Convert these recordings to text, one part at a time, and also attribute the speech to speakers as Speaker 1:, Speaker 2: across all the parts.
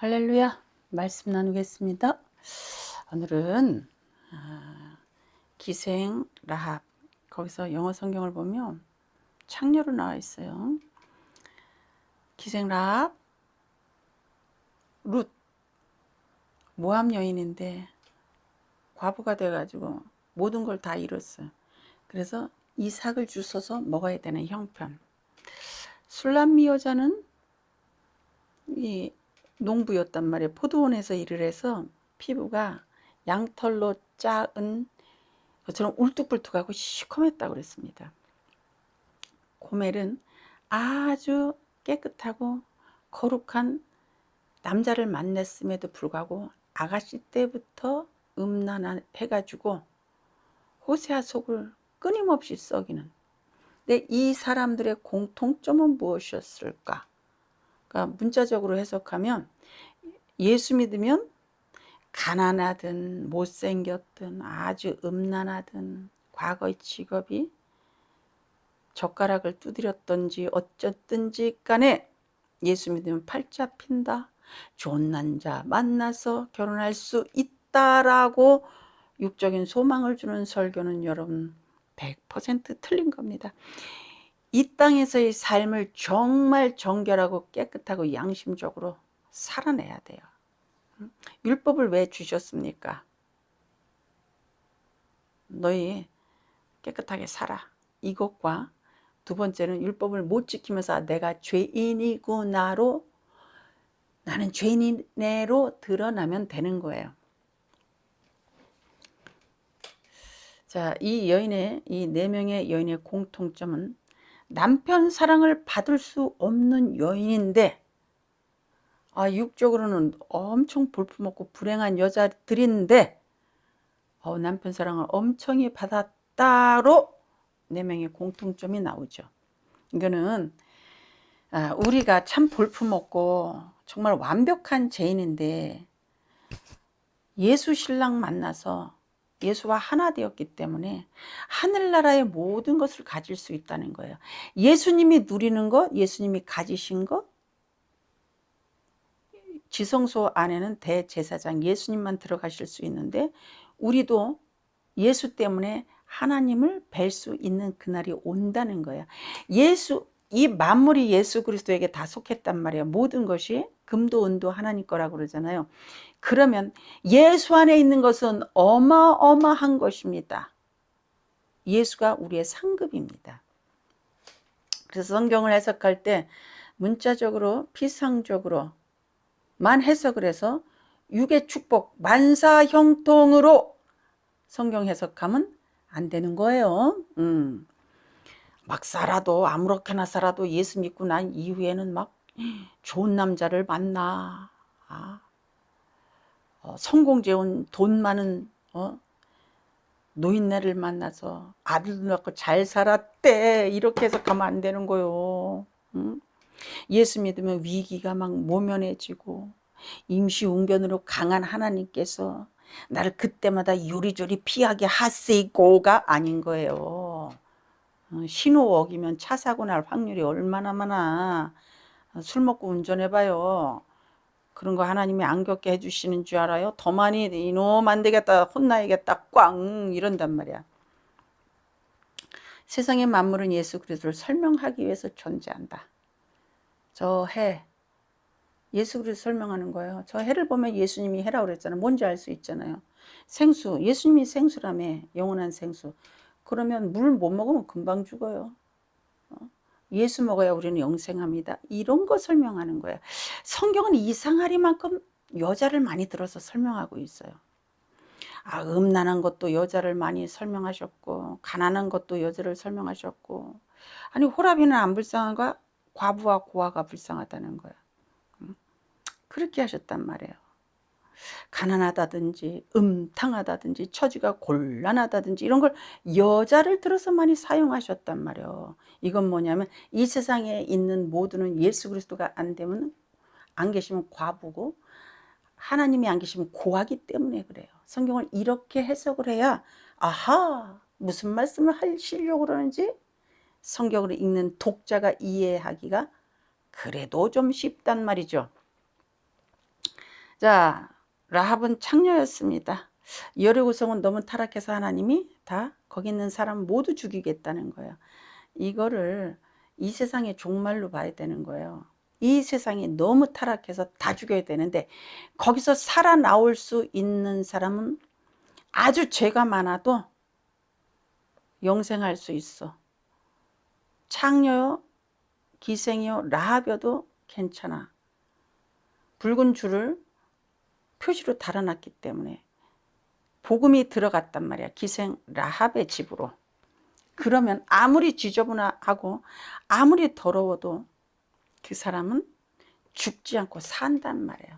Speaker 1: 할렐루야. 말씀 나누겠습니다. 오늘은 기생 라합, 거기서 영어 성경을 보면 창녀로 나와 있어요. 기생 라합, 룻, 모함 여인인데 과부가 돼가지고 모든 걸 다 잃었어요. 그래서 이삭을 주워서 먹어야 되는 형편. 술람미 여자는 이 농부였단 말이에요. 포도원에서 일을 해서 피부가 양털로 짜은 것처럼 울뚝불뚝하고 시커맸다고 그랬습니다. 고멜은 아주 깨끗하고 거룩한 남자를 만났음에도 불구하고 아가씨 때부터 음란해가지고 호세아 속을 끊임없이 썩이는. 근데 이 사람들의 공통점은 무엇이었을까? 그러니까 문자적으로 해석하면 예수 믿으면 가난하든 못생겼든 아주 음란하든 과거의 직업이 젓가락을 두드렸던지 어쨌든지 간에 예수 믿으면 팔자 핀다, 좋은 남자 만나서 결혼할 수 있다라고 육적인 소망을 주는 설교는 여러분 100% 틀린 겁니다. 이 땅에서의 삶을 정말 정결하고 깨끗하고 양심적으로 살아내야 돼요. 율법을 왜 주셨습니까? 너희 깨끗하게 살아. 이것과 두 번째는 율법을 못 지키면서 내가 죄인이구나로, 나는 죄인이네로 드러나면 되는 거예요. 자, 이 여인의, 이 4명의 여인의 공통점은 남편 사랑을 받을 수 없는 여인인데, 육적으로는 엄청 볼품없고 불행한 여자들인데 남편 사랑을 엄청히 받았다로 4명의 공통점이 나오죠. 이거는 우리가 참 볼품없고 정말 완벽한 죄인인데 예수 신랑 만나서 예수와 하나 되었기 때문에 하늘나라의 모든 것을 가질 수 있다는 거예요. 예수님이 누리는 것, 예수님이 가지신 것, 지성소 안에는 대제사장 예수님만 들어가실 수 있는데 우리도 예수 때문에 하나님을 뵐 수 있는 그날이 온다는 거야. 이 만물이 예수 그리스도에게 다 속했단 말이야. 모든 것이 금도 은도 하나님 거라고 그러잖아요. 그러면 예수 안에 있는 것은 어마어마한 것입니다. 예수가 우리의 상급입니다. 그래서 성경을 해석할 때 문자적으로 피상적으로만 해석을 해서 육의 축복 만사형통으로 성경 해석하면 안 되는 거예요. 막 살아도 아무렇게나 살아도 예수 믿고 난 이후에는 막 좋은 남자를 만나, 성공재원 돈 많은 노인네를 만나서 아들도 낳고 잘 살았대, 이렇게 해석하면 안 되는 거요. 예수 믿으면 위기가 막 모면해지고 임시웅변으로 강한 하나님께서 나를 그때마다 요리조리 피하게 하시고가 아닌 거예요. 신호 어기면 차 사고 날 확률이 얼마나 많아. 술 먹고 운전해봐요. 그런 거 하나님이 안 겪게 해주시는 줄 알아요? 더 많이 이놈 안 되겠다, 혼나야겠다, 꽝 이런단 말이야. 세상의 만물은 예수 그리스도를 설명하기 위해서 존재한다. 저 해, 예수 그리스도 설명하는 거예요. 저 해를 보면 예수님이 해라고 그랬잖아요. 뭔지 알 수 있잖아요. 생수, 예수님이 생수라며, 영원한 생수. 그러면 물 못 먹으면 금방 죽어요. 예수 먹어야 우리는 영생합니다. 이런 거 설명하는 거예요. 성경은 이상하리만큼 여자를 많이 들어서 설명하고 있어요. 음란한 것도 여자를 많이 설명하셨고, 가난한 것도 여자를 설명하셨고, 아니 호라비는 안 불쌍한가? 과부와 고아가 불쌍하다는 거야. 그렇게 하셨단 말이에요. 가난하다든지 음탕하다든지 처지가 곤란하다든지 이런 걸 여자를 들어서 많이 사용하셨단 말이에요. 이건 뭐냐면 이 세상에 있는 모두는 예수 그리스도가 안 계시면 과부고 하나님이 안 계시면 고하기 때문에 그래요. 성경을 이렇게 해석을 해야 무슨 말씀을 하시려고 그러는지 성경을 읽는 독자가 이해하기가 그래도 좀 쉽단 말이죠. 자, 라합은 창녀였습니다. 여리고성은 너무 타락해서 하나님이 다 거기 있는 사람 모두 죽이겠다는 거예요. 이거를 이 세상의 종말로 봐야 되는 거예요. 이 세상이 너무 타락해서 다 죽여야 되는데 거기서 살아나올 수 있는 사람은 아주 죄가 많아도 영생할 수 있어. 창녀요, 기생이요, 라합여도 괜찮아. 붉은 줄을 표시로 달아놨기 때문에 복음이 들어갔단 말이야. 기생 라합의 집으로. 그러면 아무리 지저분하고 아무리 더러워도 그 사람은 죽지 않고 산단 말이에요.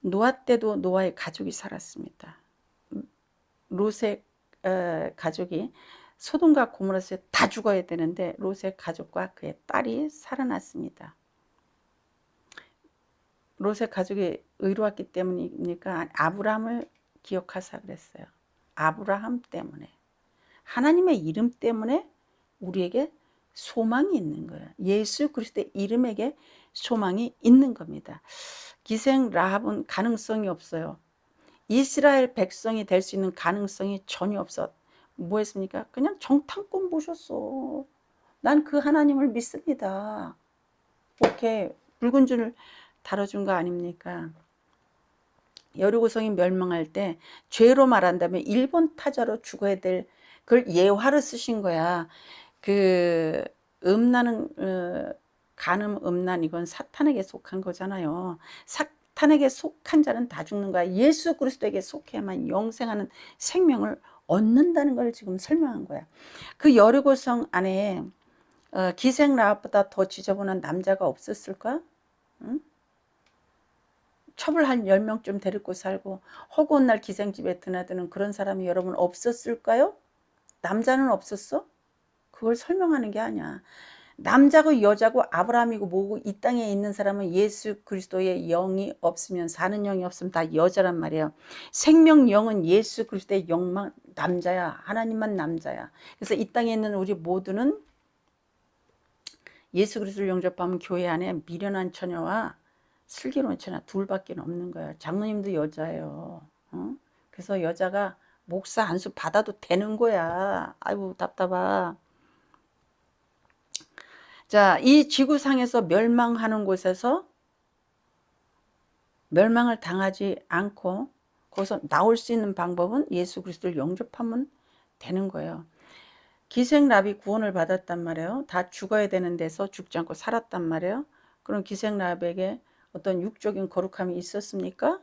Speaker 1: 노아 때도 노아의 가족이 살았습니다. 롯의 가족이 소돔과 고모라에서 다 죽어야 되는데 롯의 가족과 그의 딸이 살아났습니다. 롯의 가족이 의로웠기 때문이니까 아브라함을 기억하사 그랬어요. 아브라함 때문에, 하나님의 이름 때문에 우리에게 소망이 있는 거예요. 예수 그리스도의 이름에게 소망이 있는 겁니다. 기생 라합은 가능성이 없어요. 이스라엘 백성이 될 수 있는 가능성이 전혀 없어. 뭐 했습니까? 그냥 정탐꾼 보셨어. 난 그 하나님을 믿습니다. 이렇게 붉은 줄을 다뤄준 거 아닙니까? 여리고성이 멸망할 때 죄로 말한다면 일본 타자로 죽어야 될 그걸 예화를 쓰신 거야. 그 음란은 간음 음란 이건 사탄에게 속한 거잖아요. 사탄에게 속한 자는 다 죽는 거야. 예수 그리스도에게 속해야만 영생하는 생명을 얻는다는 걸 지금 설명한 거야. 그 여리고성 안에 기생 라합보다 더 지저분한 남자가 없었을까? 응? 첩을 한 10명쯤 데리고 살고 허구한 날 기생집에 드나드는 그런 사람이 여러분 없었을까요? 남자는 없었어? 그걸 설명하는 게 아니야. 남자고 여자고 아브라함이고 뭐고 이 땅에 있는 사람은 예수 그리스도의 영이 없으면, 사는 영이 없으면 다 여자란 말이에요. 생명 영은 예수 그리스도의 영만 남자야. 하나님만 남자야. 그래서 이 땅에 있는 우리 모두는 예수 그리스도를 영접하면 교회 안에 미련한 처녀와 슬기로운 처녀 둘밖에 없는 거야. 장로님도 여자예요. 그래서 여자가 목사 안수 받아도 되는 거야. 아이고 답답하. 자, 이 지구상에서 멸망하는 곳에서 멸망을 당하지 않고 거기서 나올 수 있는 방법은 예수 그리스도를 영접하면 되는 거예요. 기생라합이 구원을 받았단 말이에요. 다 죽어야 되는 데서 죽지 않고 살았단 말이에요. 그럼 기생라합에게 어떤 육적인 거룩함이 있었습니까?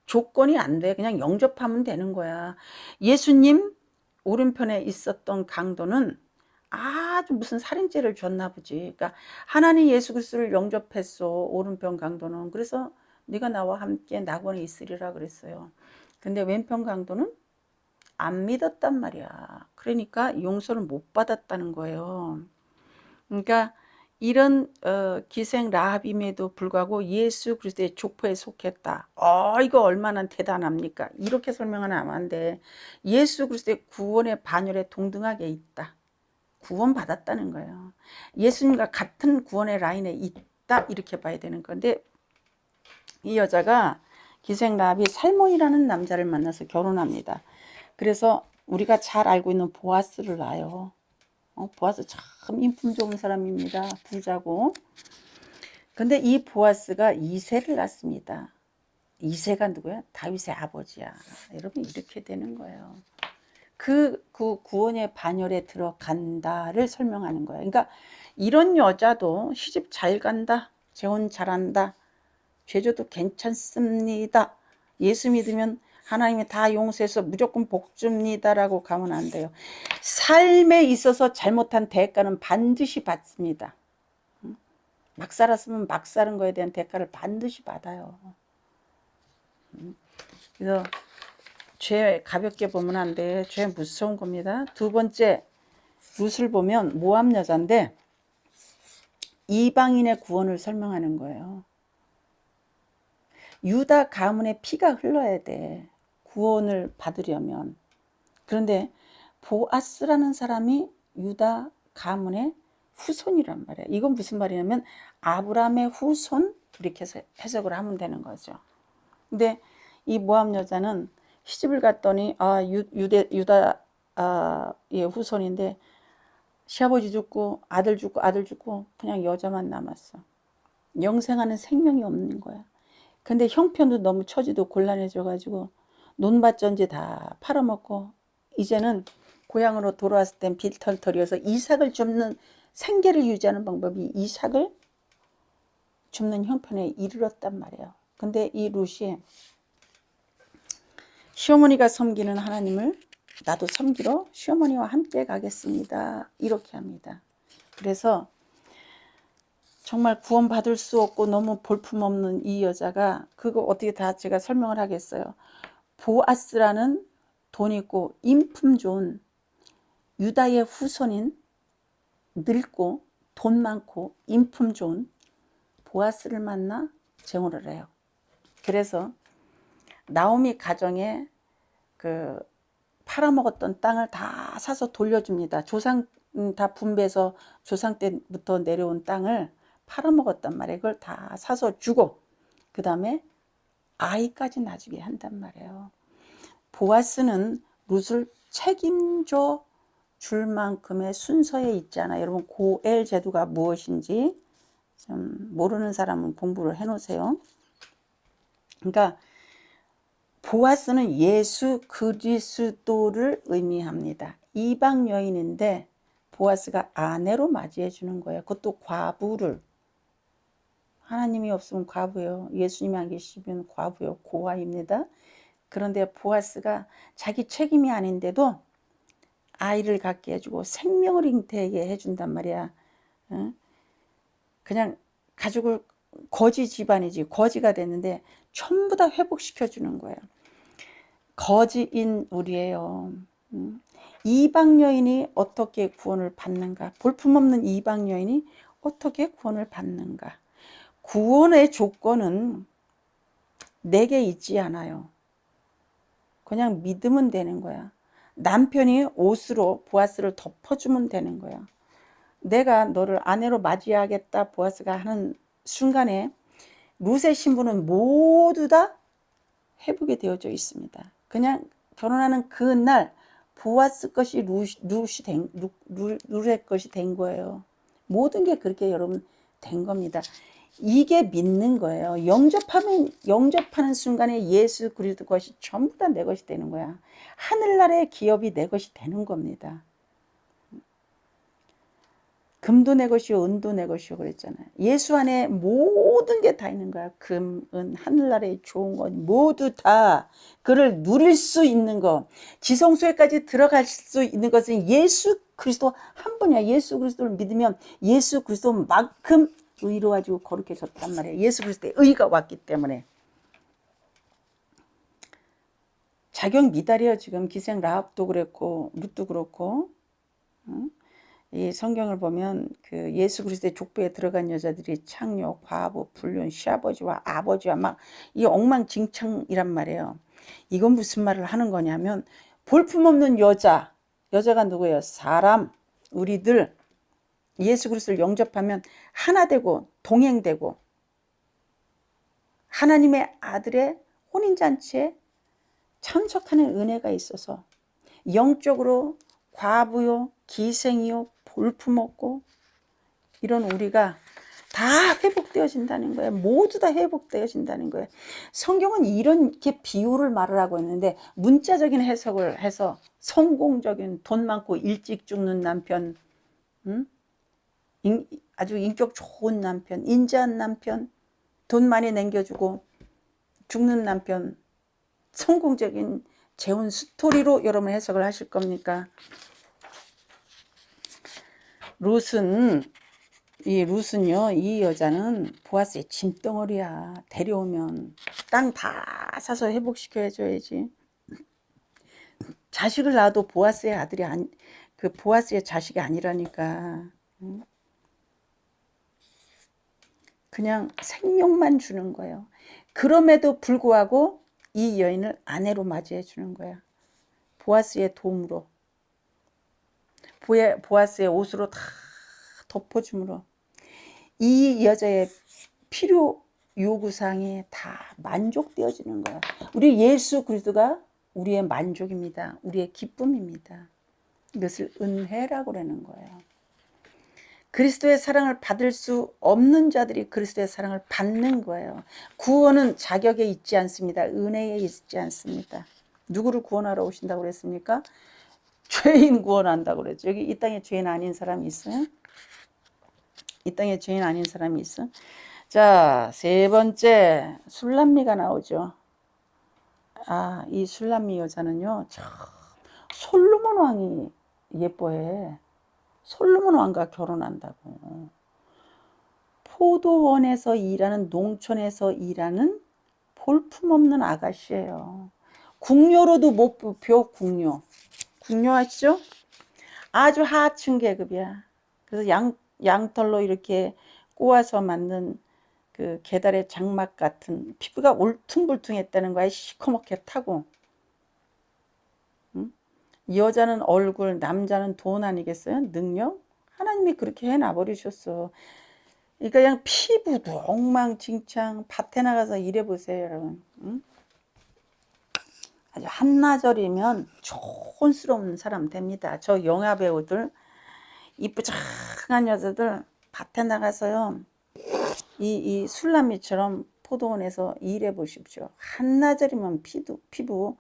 Speaker 1: 조건이 안 돼. 그냥 영접하면 되는 거야. 예수님 오른편에 있었던 강도는 아주 무슨 살인죄를 줬나 보지. 그러니까 하나님 예수 그리스도를 영접했어. 오른편 강도는. 그래서 네가 나와 함께 낙원에 있으리라 그랬어요. 근데 왼편 강도는 안 믿었단 말이야. 그러니까 용서를 못 받았다는 거예요. 그러니까 이런 기생 라합임에도 불구하고 예수 그리스도의 족보에 속했다. 이거 얼마나 대단합니까? 이렇게 설명하면 안 돼. 예수 그리스도의 구원의 반열에 동등하게 있다. 구원 받았다는 거예요. 예수님과 같은 구원의 라인에 있다. 이렇게 봐야 되는 건데 이 여자가 기생 라합이 살몬이라는 남자를 만나서 결혼합니다. 그래서 우리가 잘 알고 있는 보아스를 낳아요. 보아스 참 인품 좋은 사람입니다. 부자고. 근데 이 보아스가 이새를 낳습니다. 이새가 누구야? 다윗의 아버지야. 여러분 이렇게 되는 거예요. 그 구원의 반열에 들어간다를 설명하는 거예요. 그러니까 이런 여자도 시집 잘 간다. 재혼 잘한다. 죄져도 괜찮습니다. 예수 믿으면 하나님이 다 용서해서 무조건 복 줍니다라고 가면 안 돼요. 삶에 있어서 잘못한 대가는 반드시 받습니다. 막 살았으면 막 사는 거에 대한 대가를 반드시 받아요. 그래서 죄 가볍게 보면 안 돼. 죄 무서운 겁니다. 두 번째, 룻을 보면 모압 여자인데 이방인의 구원을 설명하는 거예요. 유다 가문의 피가 흘러야 돼. 구원을 받으려면. 그런데 보아스라는 사람이 유다 가문의 후손이란 말이야. 이건 무슨 말이냐면 아브라함의 후손 이렇게 해서 해석을 하면 되는 거죠. 근데 이 모함 여자는 시집을 갔더니 유다의 후손인데 시아버지 죽고 아들 죽고 그냥 여자만 남았어. 영생하는 생명이 없는 거야. 근데 형편도 너무 처지도 곤란해져 가지고 논밭전지 다 팔아먹고 이제는 고향으로 돌아왔을 땐 빌털털이어서 이삭을 줍는 생계를 유지하는 방법이 이삭을 줍는 형편에 이르렀단 말이에요. 근데 이 룻이 시어머니가 섬기는 하나님을 나도 섬기러 시어머니와 함께 가겠습니다. 이렇게 합니다. 그래서 정말 구원받을 수 없고 너무 볼품없는 이 여자가 그거 어떻게 다 제가 설명을 하겠어요. 보아스라는 돈 있고 인품 좋은 유다의 후손인 늙고 돈 많고 인품 좋은 보아스를 만나 재혼을 해요. 그래서 나오미 가정에 그 팔아먹었던 땅을 다 사서 돌려줍니다. 조상 다 분배해서 조상 때부터 내려온 땅을 팔아먹었단 말이에요. 그걸 다 사서 주고 그 다음에 아이까지 낳아주게 한단 말이에요. 보아스는 룻을 책임져 줄 만큼의 순서에 있잖아요. 여러분 고엘 제도가 무엇인지 좀 모르는 사람은 공부를 해놓으세요. 그러니까 보아스는 예수 그리스도를 의미합니다. 이방 여인인데 보아스가 아내로 맞이해 주는 거예요. 그것도 과부를. 하나님이 없으면 과부예요. 예수님이 안 계시면 과부예요. 고아입니다. 그런데 보아스가 자기 책임이 아닌데도 아이를 갖게 해주고 생명을 잉태하게 해준단 말이야. 그냥 가족을 거지 집안이지 거지가 됐는데 전부 다 회복시켜주는 거예요. 거지인 우리예요. 이방 여인이 어떻게 구원을 받는가? 볼품없는 이방 여인이 어떻게 구원을 받는가? 구원의 조건은 내게 있지 않아요. 그냥 믿으면 되는 거야. 남편이 옷으로 보아스를 덮어주면 되는 거야. 내가 너를 아내로 맞이하겠다 보아스가 하는 순간에 룻의 신부는 모두 다 회복이 되어져 있습니다. 그냥 결혼하는 그날 보아스 것이 룻의 것이 된 거예요. 모든 게 그렇게 여러분 된 겁니다. 이게 믿는 거예요. 영접하는 순간에 예수 그리스도 것이 전부 다 내 것이 되는 거야. 하늘나라의 기업이 내 것이 되는 겁니다. 금도 내 것이요 은도 내 것이요 그랬잖아요. 예수 안에 모든 게 다 있는 거야. 금, 은, 하늘나라의 좋은 것 모두 다 그를 누릴 수 있는 것. 지성소에까지 들어갈 수 있는 것은 예수 그리스도 한 분이야. 예수 그리스도를 믿으면 예수 그리스도만큼 의로워지고 거룩해졌단 말이에요. 예수 그리스도의 의가 왔기 때문에. 자격 미달이에요. 지금 기생 라합도 그랬고 룻도 그렇고. 이 성경을 보면 그 예수 그리스도의 족보에 들어간 여자들이 창녀, 과부, 불륜, 시아버지와 아버지와 막 이 엉망진창이란 말이에요. 이건 무슨 말을 하는 거냐면 볼품없는 여자가 누구예요? 사람, 우리들 예수 그리스도를 영접하면 하나 되고 동행되고 하나님의 아들의 혼인잔치에 참석하는 은혜가 있어서 영적으로 과부요, 기생이요, 볼품없고 이런 우리가 다 회복되어진다는 거예요. 모두 다 회복되어진다는 거예요. 성경은 이렇게 비유를 말을 하고 있는데 문자적인 해석을 해서 성공적인 돈 많고 일찍 죽는 남편, 아주 인격 좋은 남편, 인자한 남편, 돈 많이 남겨주고 죽는 남편, 성공적인 재혼 스토리로 여러분 해석을 하실 겁니까? 룻은요, 이 여자는 보아스의 짐덩어리야. 데려오면 땅 다 사서 회복시켜줘야지. 자식을 낳아도 보아스의 아들이 보아스의 자식이 아니라니까. 그냥 생명만 주는 거예요. 그럼에도 불구하고 이 여인을 아내로 맞이해 주는 거야. 보아스의 도움으로. 보아스의 옷으로 다 덮어줌으로 이 여자의 필요 요구사항이 다 만족되어지는 거야. 우리 예수 그리스도가 우리의 만족입니다. 우리의 기쁨입니다. 이것을 은혜라고 그러는 거예요. 그리스도의 사랑을 받을 수 없는 자들이 그리스도의 사랑을 받는 거예요. 구원은 자격에 있지 않습니다. 은혜에 있지 않습니다. 누구를 구원하러 오신다고 그랬습니까? 죄인 구원한다고 그랬죠. 여기 이 땅에 죄인 아닌 사람이 있어요? 이 땅에 죄인 아닌 사람이 있어? 자, 세 번째 술람미가 나오죠. 아, 이 술람미 여자는요, 참 솔로몬 왕이 예뻐해. 솔로몬 왕과 결혼한다고. 포도원에서 일하는, 농촌에서 일하는 볼품없는 아가씨예요. 궁녀로도 못 뽑혀. 궁녀 아시죠? 아주 하층 계급이야. 그래서 양털로 이렇게 꼬아서 만든 그 계달의 장막 같은, 피부가 울퉁불퉁했다는 거야. 시커멓게 타고. 응? 여자는 얼굴, 남자는 돈 아니겠어요? 능력? 하나님이 그렇게 해놔버리셨어. 그러니까 그냥 피부도 엉망진창. 밭에 나가서 일해보세요, 여러분. 응? 아주 한나절이면 촌스러운 사람 됩니다. 저 영화 배우들, 이쁘장한 여자들 밭에 나가서요, 이 술람미처럼 포도원에서 일해 보십시오. 한나절이면 피부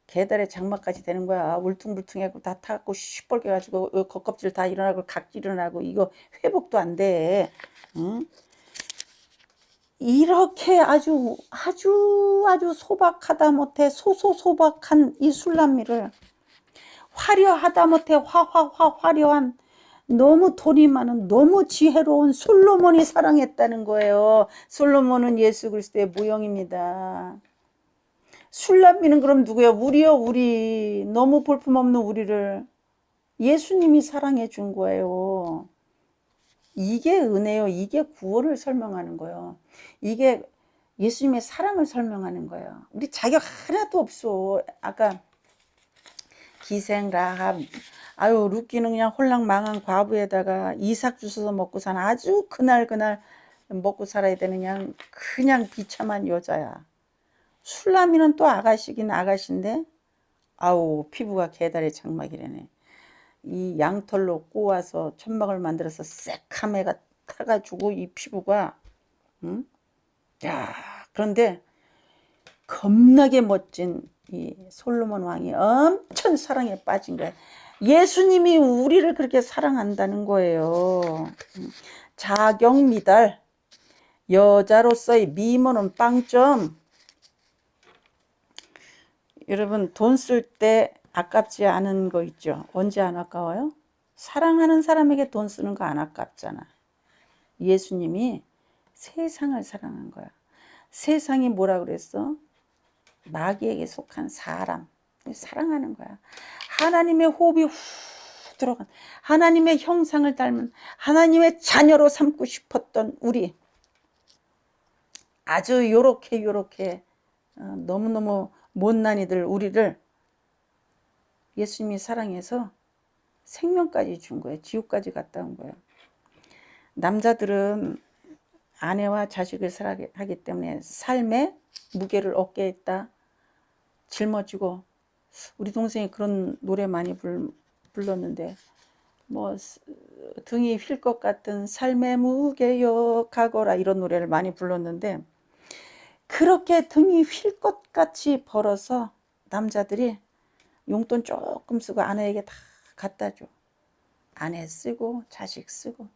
Speaker 1: 계달의 장막까지 되는 거야. 울퉁불퉁하고 다 타갖고 시뻘게 가지고 겉껍질 다 일어나고 각질 일어나고 이거 회복도 안 돼. 응? 이렇게 아주 소박하다 못해 소소소박한 이 술람미를 화려하다 못해 화려한, 너무 돈이 많은, 너무 지혜로운 솔로몬이 사랑했다는 거예요. 솔로몬은 예수 그리스도의 모형입니다. 술람미는 그럼 누구야? 우리요, 우리. 너무 볼품없는 우리를 예수님이 사랑해 준 거예요. 이게 은혜요. 이게 구원을 설명하는 거예요. 이게 예수님의 사랑을 설명하는 거예요. 우리 자격 하나도 없어. 아까 기생 라합, 아유 룻기는 그냥 홀랑망한 과부에다가 이삭 주워서 먹고 사는 아주 그날 먹고 살아야 되는 그냥 비참한 여자야. 술라미는 또 아가씨긴 아가씨인데 아우 피부가 계달의 장막이라네. 이 양털로 꼬아서 천막을 만들어서 새카매가 타가지고 이 피부가, 응? 야, 그런데 겁나게 멋진 이 솔로몬 왕이 엄청 사랑에 빠진 거야. 예수님이 우리를 그렇게 사랑한다는 거예요. 자격 미달, 여자로서의 미모는 빵점. 여러분 돈 쓸 때 아깝지 않은 거 있죠? 언제 안 아까워요? 사랑하는 사람에게 돈 쓰는 거 안 아깝잖아. 예수님이 세상을 사랑한 거야. 세상이 뭐라 그랬어? 마귀에게 속한 사람. 사랑하는 거야. 하나님의 호흡이 후 들어간, 하나님의 형상을 닮은, 하나님의 자녀로 삼고 싶었던 우리, 아주 요렇게 너무너무 못난 이들 우리를 예수님이 사랑해서 생명까지 준 거예요. 지옥까지 갔다 온 거예요. 남자들은 아내와 자식을 사랑하기 때문에 삶의 무게를 어깨에 있다 짊어지고, 우리 동생이 그런 노래 많이 불렀는데, 뭐 등이 휠 것 같은 삶의 무게여 가거라, 이런 노래를 많이 불렀는데, 그렇게 등이 휠 것 같이 벌어서 남자들이 용돈 조금 쓰고 아내에게 다 갖다 줘. 아내 쓰고 자식 쓰고.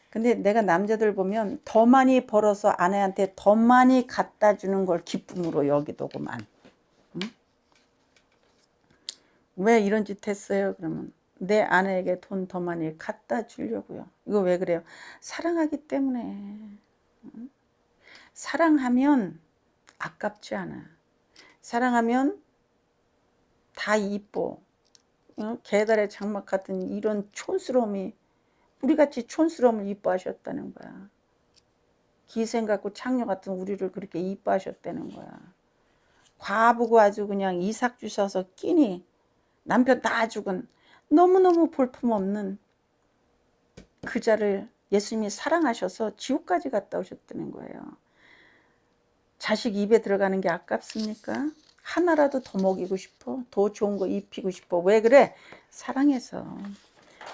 Speaker 1: 근데 내가 남자들 보면 더 많이 벌어서 아내한테 더 많이 갖다 주는 걸 기쁨으로 여기더구만. 응? 왜 이런 짓 했어요? 그러면 내 아내에게 돈 더 많이 갖다 주려고요. 이거 왜 그래요? 사랑하기 때문에. 응? 사랑하면 아깝지 않아. 사랑하면 다 이뻐. 응? 계달의 장막 같은 이런 촌스러움이, 우리같이 촌스러움을 이뻐하셨다는 거야. 기생 같고 창녀 같은 우리를 그렇게 이뻐하셨다는 거야. 과부고 아주 그냥 이삭 주셔서 끼니, 남편 다 죽은 너무너무 볼품없는 그 자를 예수님이 사랑하셔서 지옥까지 갔다 오셨다는 거예요. 자식 입에 들어가는 게 아깝습니까? 하나라도 더 먹이고 싶어. 더 좋은 거 입히고 싶어. 왜 그래? 사랑해서.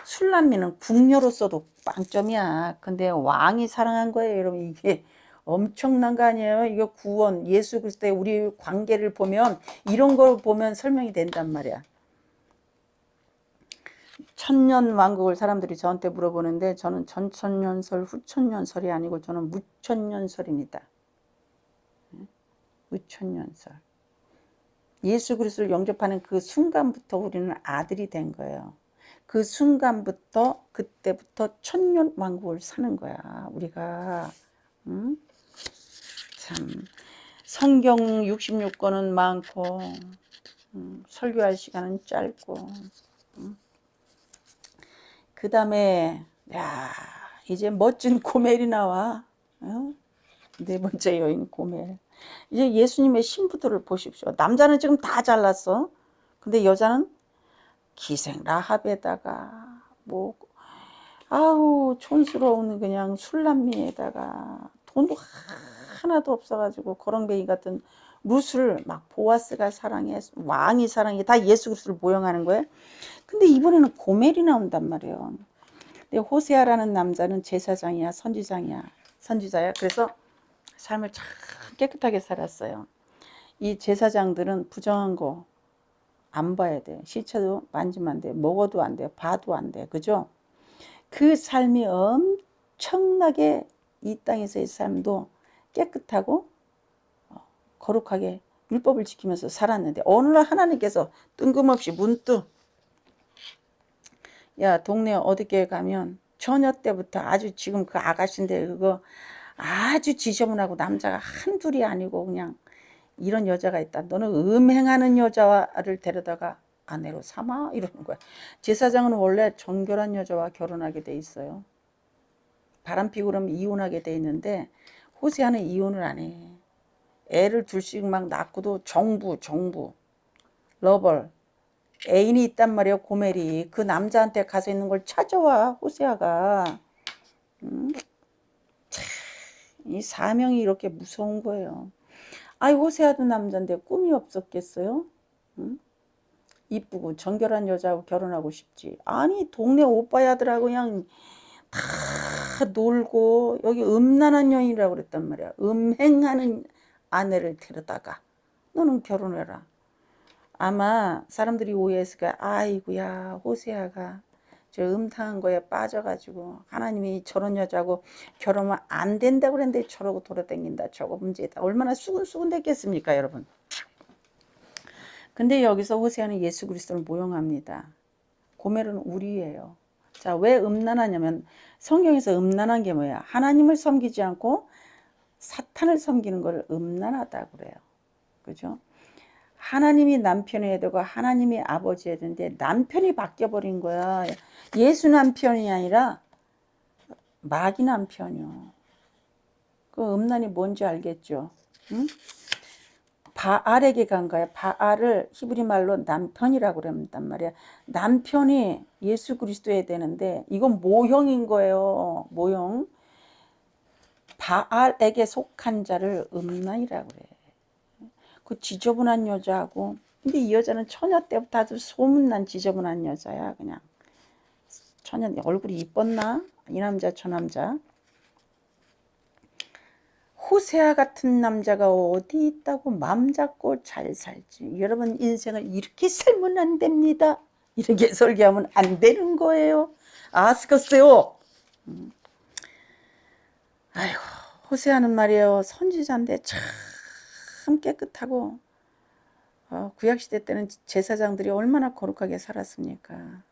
Speaker 1: 술남미는 궁녀로서도 빵점이야. 근데 왕이 사랑한 거예요, 여러분. 이게 엄청난 거 아니에요? 이거 구원, 예수 그리스도의 우리 관계를 보면 이런 걸 보면 설명이 된단 말이야. 천년왕국을 사람들이 저한테 물어보는데 저는 전천년설, 후천년설이 아니고 저는 무천년설입니다. 무천년설. 예수 그리스도를 영접하는 그 순간부터 우리는 아들이 된 거예요. 그 순간부터 그때부터 천년왕국을 사는 거야. 우리가 참 성경 66권은 많고 설교할 시간은 짧고 그 다음에 야 이제 멋진 고멜이 나와. 네 번째 여인 고멜. 이제 예수님의 신부들을 보십시오. 남자는 지금 다 잘났어. 근데 여자는 기생 라합에다가 뭐 아우 촌스러운 그냥 술남미에다가 돈도 하나도 없어가지고 거렁뱅이 같은 룻을 막 보아스가 사랑해, 왕이 사랑해, 다 예수 그리스도를 모형하는 거예요. 근데 이번에는 고멜이 나온단 말이에요. 근데 호세아라는 남자는 제사장이야, 선지자야. 그래서 삶을 참 깨끗하게 살았어요. 이 제사장들은 부정한 거 안 봐야 돼. 시체도 만지면 안 돼. 먹어도 안 돼. 봐도 안 돼. 그죠? 그 삶이 엄청나게 이 땅에서의 삶도 깨끗하고 거룩하게 율법을 지키면서 살았는데 어느 날 하나님께서 뜬금없이 문득 야 동네 어디께 가면 처녀 때부터 아주 지금 그 아가씨인데 그거 아주 지저분하고 남자가 한둘이 아니고 그냥 이런 여자가 있다. 너는 음행하는 여자를 데려다가 아내로 삼아? 이러는 거야. 제사장은 원래 정결한 여자와 결혼하게 돼 있어요. 바람피고 그러면 이혼하게 돼 있는데 호세아는 이혼을 안 해. 애를 둘씩 막 낳고도 정부 러벌 애인이 있단 말이에요. 고멜이 그 남자한테 가서 있는 걸 찾아와 호세아가. 이 사명이 이렇게 무서운 거예요. 아이 호세아도 남자인데 꿈이 없었겠어요? 이쁘고 정결한 여자하고 결혼하고 싶지. 아니 동네 오빠야들하고 그냥 다 놀고 여기 음란한 여인이라고 그랬단 말이야. 음행하는 아내를 데려다가 너는 결혼해라. 아마 사람들이 오해했을 거야. 아이고야 호세아가 저 음탕한 거에 빠져가지고 하나님이 저런 여자하고 결혼은 안 된다고 그랬는데 저러고 돌아다닌다. 저거 문제다. 얼마나 수근수근 됐겠습니까 여러분. 근데 여기서 호세아는 예수 그리스도를 모형합니다. 고멜은 우리예요. 자, 왜 음란하냐면 성경에서 음란한 게 뭐야? 하나님을 섬기지 않고 사탄을 섬기는 걸 음란하다고 그래요. 그죠? 하나님이 남편이 되고 하나님이 아버지 해야 되는데 남편이 바뀌어버린 거야. 예수 남편이 아니라 마귀 남편이요. 그 음란이 뭔지 알겠죠? 응? 바알에게 간 거야. 바알을 히브리 말로 남편이라고 그런단 말이야. 남편이 예수 그리스도여야 되는데 이건 모형인 거예요. 모형. 바알에게 속한 자를 음란이라고 그래. 그 지저분한 여자하고 근데 이 여자는 처녀 때부터 아주 소문난 지저분한 여자야. 그냥 처녀 얼굴이 이뻤나? 이 남자 저 남자. 호세아 같은 남자가 어디 있다고 맘 잡고 잘 살지. 여러분 인생을 이렇게 살면 안 됩니다. 이렇게 설계하면 안 되는 거예요. 아스겠어요. 아이고 호세아는 말이에요. 선지자인데 참 깨끗하고 구약시대 때는 제사장들이 얼마나 거룩하게 살았습니까.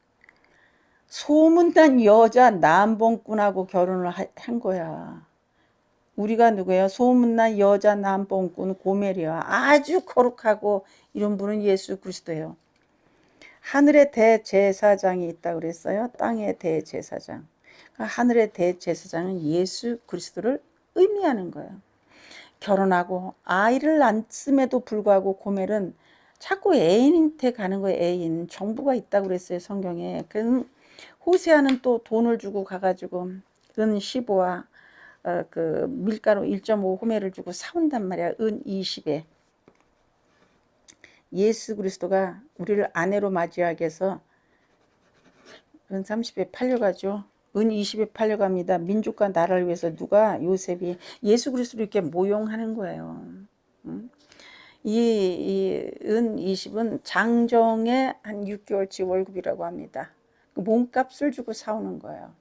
Speaker 1: 소문난 여자 남봉꾼하고 결혼을 한 거야. 우리가 누구예요? 소문난 여자 남봉꾼 고멜이야. 아주 거룩하고 이런 분은 예수 그리스도예요. 하늘의 대제사장이 있다고 그랬어요. 땅의 대제사장. 하늘의 대제사장은 예수 그리스도를 의미하는 거예요. 결혼하고 아이를 낳았음에도 불구하고 고멜은 자꾸 애인한테 가는 거예요. 애인. 정부가 있다고 그랬어요. 성경에. 그래서 호세아는 또 돈을 주고 가가지고 은 15와 그 밀가루 1.5 호메를 주고 사온단 말이야. 은 20에. 예수 그리스도가 우리를 아내로 맞이하기 위해서 은 30에 팔려가죠. 은 20에 팔려갑니다. 민족과 나라를 위해서 누가? 요셉이 예수 그리스도를 이렇게 모용하는 거예요. 이 은 20은 장정의 한 6개월치 월급이라고 합니다. 몸값을 주고 사오는 거예요.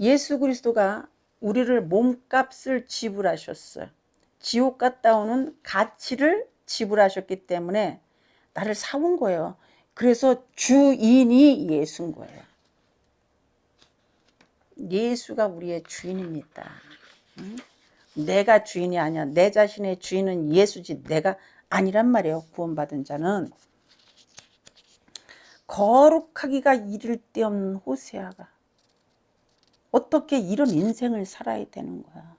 Speaker 1: 예수 그리스도가 우리를 몸값을 지불하셨어요. 지옥 갔다 오는 가치를 지불하셨기 때문에 나를 사온 거예요. 그래서 주인이 예수인 거예요. 예수가 우리의 주인입니다. 내가 주인이 아니야. 내 자신의 주인은 예수지 내가 아니란 말이에요. 구원받은 자는. 거룩하기가 이를 데 없는 호세아가 어떻게 이런 인생을 살아야 되는 거야.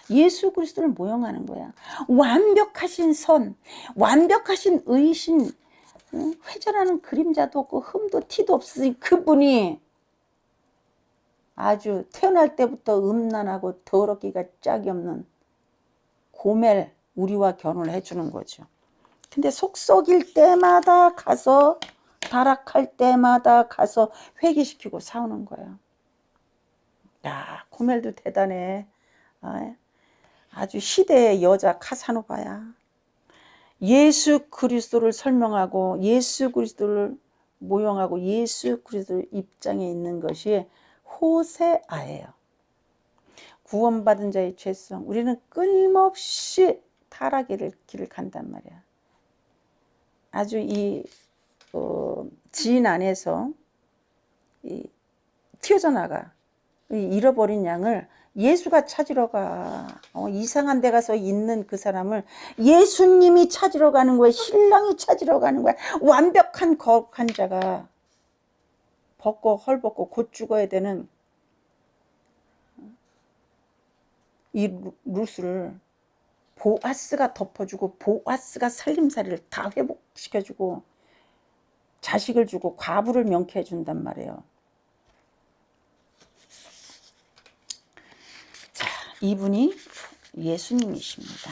Speaker 1: 예수 그리스도를 모형하는 거야. 완벽하신 선, 완벽하신 의신, 회전하는 그림자도 없고 흠도 티도 없으니 그분이 아주 태어날 때부터 음란하고 더럽기가 짝이 없는 고멜 우리와 결혼을 해주는 거죠. 근데 속 썩일 때마다 가서 타락할 때마다 가서 회개시키고 싸우는 거예요. 야, 고멜도 대단해. 아주 시대의 여자 카사노바야. 예수 그리스도를 설명하고 예수 그리스도를 모형하고 예수 그리스도 입장에 있는 것이 호세아예요. 구원받은 자의 죄성. 우리는 끊임없이 타락의 길을 간단 말이야. 아주 이 지인 안에서 튀어져 나가. 잃어버린 양을 예수가 찾으러 가. 이상한 데 가서 있는 그 사람을 예수님이 찾으러 가는 거야. 신랑이 찾으러 가는 거야. 완벽한 거룩한 자가 벗고 헐벗고 곧 죽어야 되는 이 루스를 보아스가 덮어주고 보아스가 살림살이를 다 회복시켜주고 자식을 주고 과부를 명쾌해 준단 말이에요. 자, 이분이 예수님이십니다.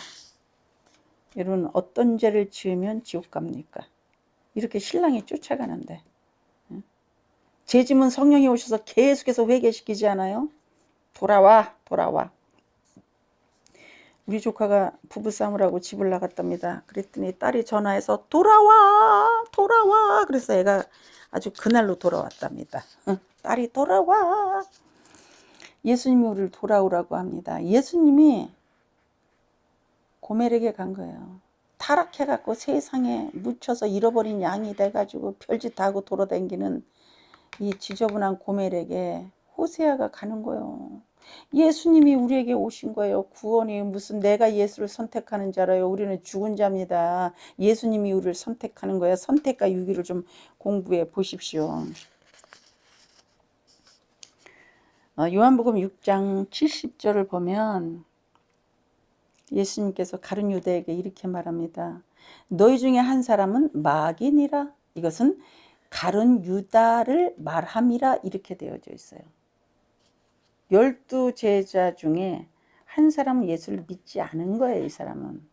Speaker 1: 여러분 어떤 죄를 지으면 지옥 갑니까? 이렇게 신랑이 쫓아가는데 죄 지은 성령이 오셔서 계속해서 회개시키지 않아요? 돌아와 돌아와. 우리 조카가 부부싸움을 하고 집을 나갔답니다. 그랬더니 딸이 전화해서 돌아와 돌아와. 그래서 애가 아주 그날로 돌아왔답니다. 딸이 돌아와. 예수님이 우리를 돌아오라고 합니다. 예수님이 고멜에게 간 거예요. 타락해갖고 세상에 묻혀서 잃어버린 양이 돼가지고 별짓 다 하고 돌아다니는 이 지저분한 고멜에게 호세아가 가는 거예요. 예수님이 우리에게 오신 거예요. 구원이 무슨 내가 예수를 선택하는 자라요. 우리는 죽은 자입니다. 예수님이 우리를 선택하는 거예요. 선택과 유기를 좀 공부해 보십시오. 요한복음 6장 70절을 보면 예수님께서 가룟 유다에게 이렇게 말합니다. 너희 중에 한 사람은 마귀니라. 이것은 가룟 유다를 말함이라 이렇게 되어져 있어요. 12 제자 중에 한 사람은 예수를 믿지 않은 거예요. 이 사람은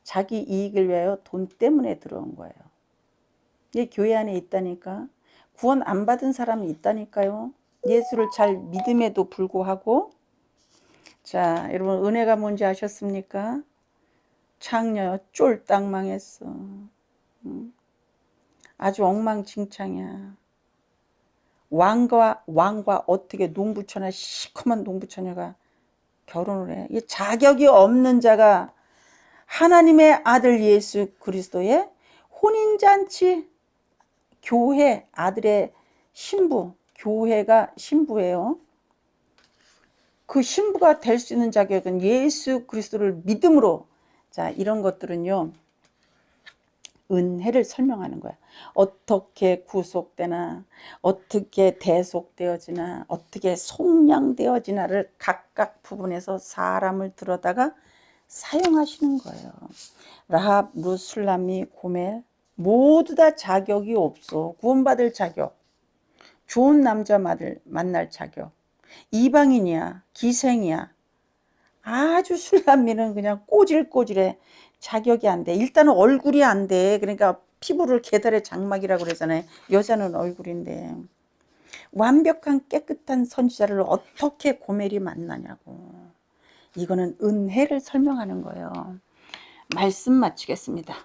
Speaker 1: 자기 이익을 위하여 돈 때문에 들어온 거예요. 이 교회 안에 있다니까. 구원 안 받은 사람이 있다니까요. 예수를 잘 믿음에도 불구하고. 자, 여러분 은혜가 뭔지 아셨습니까? 창녀 쫄딱 망했어. 아주 엉망진창이야. 왕과 어떻게 농부처녀, 시커먼 농부처녀가 결혼을 해. 이 자격이 없는 자가 하나님의 아들 예수 그리스도의 혼인잔치, 교회 아들의 신부, 교회가 신부예요. 그 신부가 될 수 있는 자격은 예수 그리스도를 믿음으로. 자, 이런 것들은요 은혜를 설명하는 거야. 어떻게 구속되나, 어떻게 대속되어지나, 어떻게 속량되어지나를 각각 부분에서 사람을 들여다가 사용하시는 거예요. 라합, 룻, 술람미, 고멜 모두 다 자격이 없어. 구원받을 자격, 좋은 남자 만날 자격, 이방인이야, 기생이야. 아주 술남미는 그냥 꼬질꼬질해. 자격이 안 돼. 일단은 얼굴이 안 돼. 그러니까 피부를 계달의 장막이라고 그러잖아요. 여자는 얼굴인데. 완벽한 깨끗한 선지자를 어떻게 고멜이 만나냐고. 이거는 은혜를 설명하는 거예요. 말씀 마치겠습니다.